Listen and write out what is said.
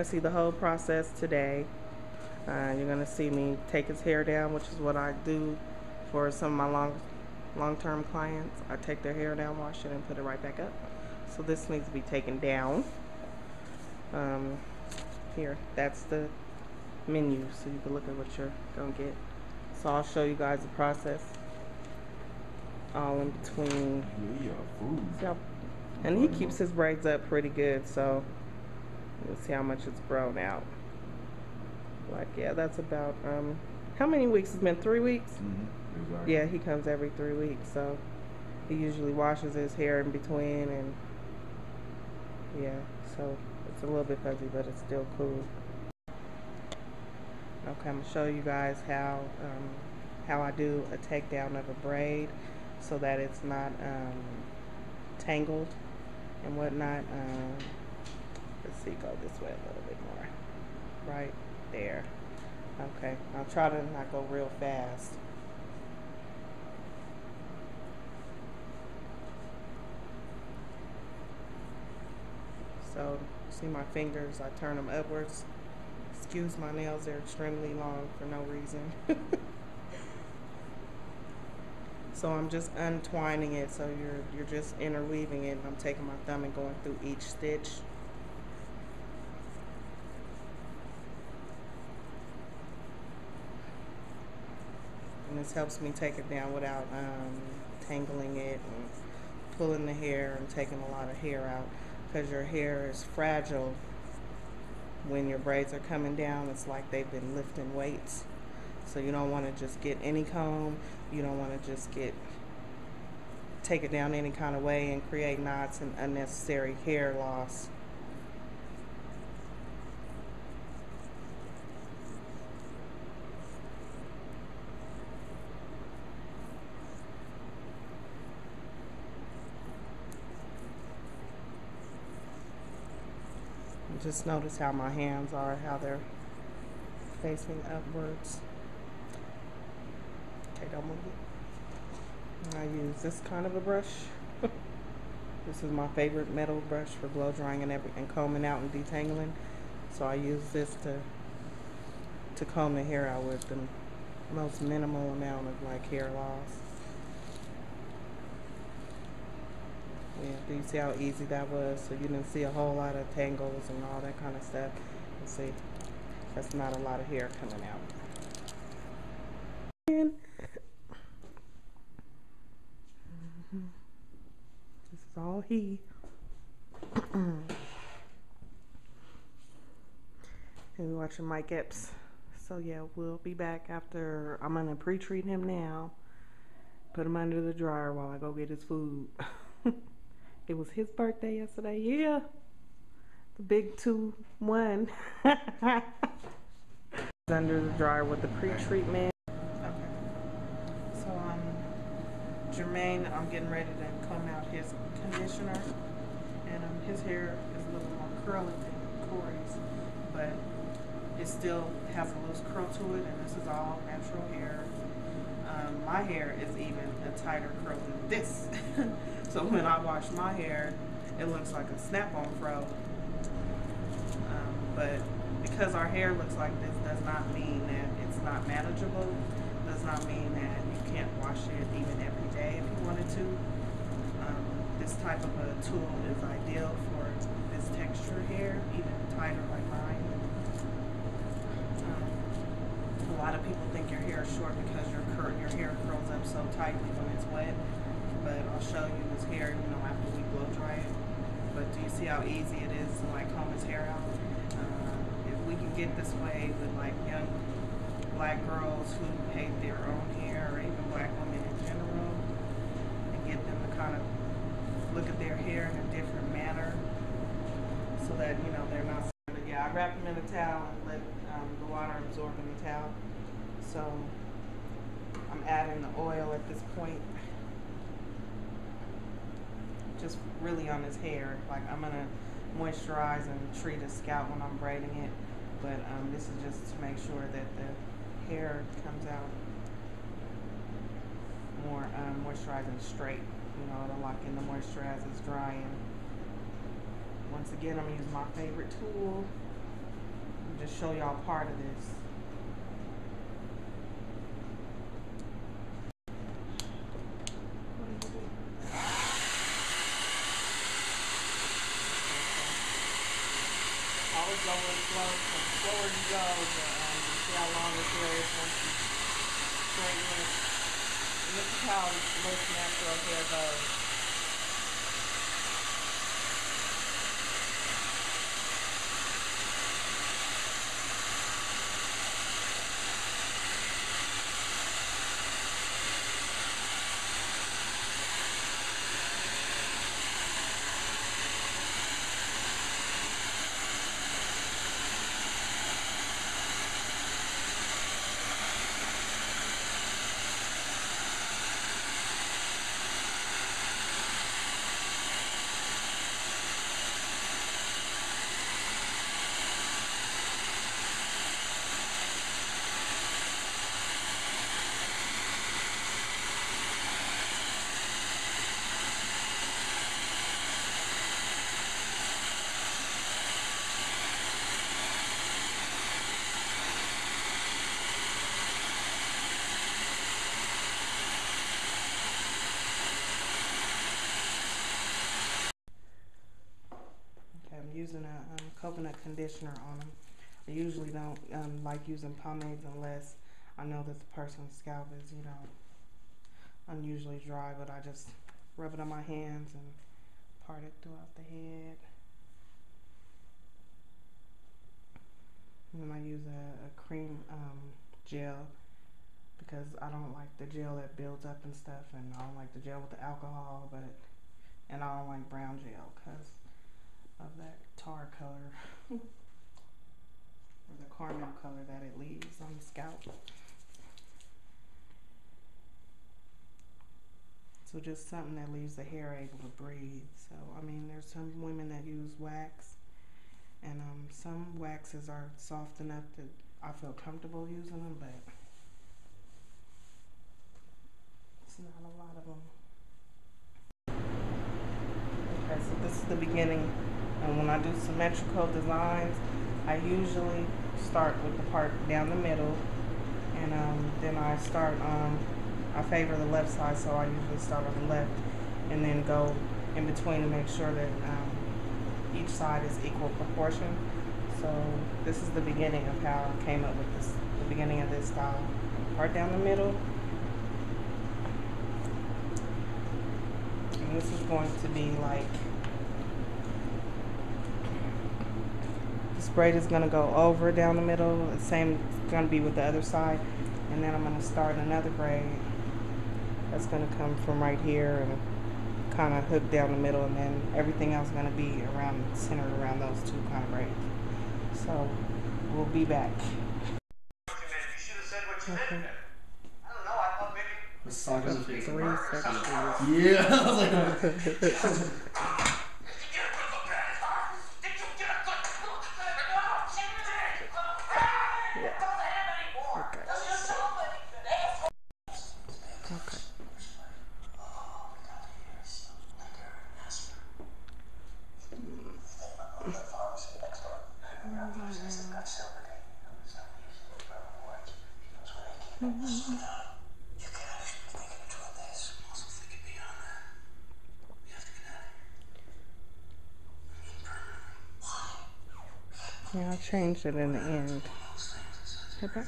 See the whole process today. You're gonna see me take his hair down, which is what I do for some of my long-term clients. I take their hair down, wash it, and put it right back up. So this needs to be taken down. Here, that's the menu, so you can look at what you're gonna get. So I'll show you guys the process all in between. So, and he keeps his braids up pretty good, so you'll see how much it's grown out. Like, yeah, that's about, how many weeks? It's been 3 weeks? Exactly. Yeah, he comes every 3 weeks, so he usually washes his hair in between, and yeah, so it's a little bit fuzzy, but it's still cool. Okay, I'm gonna show you guys how I do a takedown of a braid so that it's not tangled and whatnot. Let's see, go this way a little bit more. Right there. Okay, I'll try to not go real fast. So, see my fingers, I turn them upwards. Excuse my nails, they're extremely long for no reason. So I'm just untwining it, so you're just interweaving it. I'm taking my thumb and going through each stitch. And this helps me take it down without tangling it and pulling the hair and taking a lot of hair out, because your hair is fragile when your braids are coming down. It's like they've been lifting weights. So you don't want to just get any comb. You don't want to just take it down any kind of way and create knots and unnecessary hair loss. And just notice how my hands are, how they're facing upwards. Okay, don't move it. I use this kind of a brush. This is my favorite metal brush for blow drying and combing out and detangling. So I use this to comb the hair out with the most minimal amount of like hair loss. Yeah, do you see how easy that was? So you didn't see a whole lot of tangles and all that kind of stuff. You see, that's not a lot of hair coming out. And this is all he. And we're watching Mike Epps. So yeah, we'll be back after. I'm gonna pre-treat him now. Put him under the dryer while I go get his food. It was his birthday yesterday. Yeah, the big 2-1. Under the dryer with the pre-treatment. Okay. So Jermaine, I'm getting ready to comb out his conditioner, and his hair is a little more curly than Corey's, but it still has a loose curl to it, and this is all natural hair. My hair is even a tighter curl than this. So when I wash my hair, it looks like a snap-on fro. But because our hair looks like this does not mean that it's not manageable. Does not mean that you can't wash it even every day if you wanted to. This type of a tool is ideal for this texture hair, even tighter like mine. A lot of people think your hair is short because your hair curls up so tightly when it's wet. But I'll show you his hair, after we blow dry it. But do you see how easy it is to like comb his hair out? If we can get this way with like young black girls who hate their own hair, or even black women in general, and get them to kind of look at their hair in a different manner, so that they're not. But yeah, I wrap them in a towel and let the water absorb in the towel. So I'm adding the oil at this point, just really on his hair. Like, I'm gonna moisturize and treat his scalp when I'm braiding it, but this is just to make sure that the hair comes out more moisturized and straight. To lock in the moisture as it's drying. Once again, I'm using my favorite tool, Just show y'all part of this. Always go with flow. The slower you go, you see how long this hair is once you straighten it. And this is how most natural hair goes. I'm using a coconut conditioner on them. I usually don't like using pomades unless I know that the person's scalp is, you know, unusually dry, but I just rub it on my hands and part it throughout the head. And then I use a cream gel because I don't like the gel that builds up and stuff, and I don't like the gel with the alcohol, and I don't like brown gel because of that tar color or the caramel color that it leaves on the scalp. So just something that leaves the hair able to breathe. So I mean, there's some women that use wax, and some waxes are soft enough that I feel comfortable using them, but it's not a lot of them. Okay, so this is the beginning. And when I do symmetrical designs, I usually start with the part down the middle, and then I start, I favor the left side, so I usually start on the left and then go in between to make sure that each side is equal proportion. So this is the beginning of how I came up with this, the beginning of this style. Part down the middle, and this is going to be like, this braid is going to go over down the middle. The same is going to be with the other side, and then I'm going to start another braid that's going to come from right here and kind of hook down the middle, and then everything else is going to be around, centered around those two kind of braids. So we'll be back. Okay. Let's talk in the face. 3 sections. Yeah, I was like, Yeah, I changed it in the end. Okay.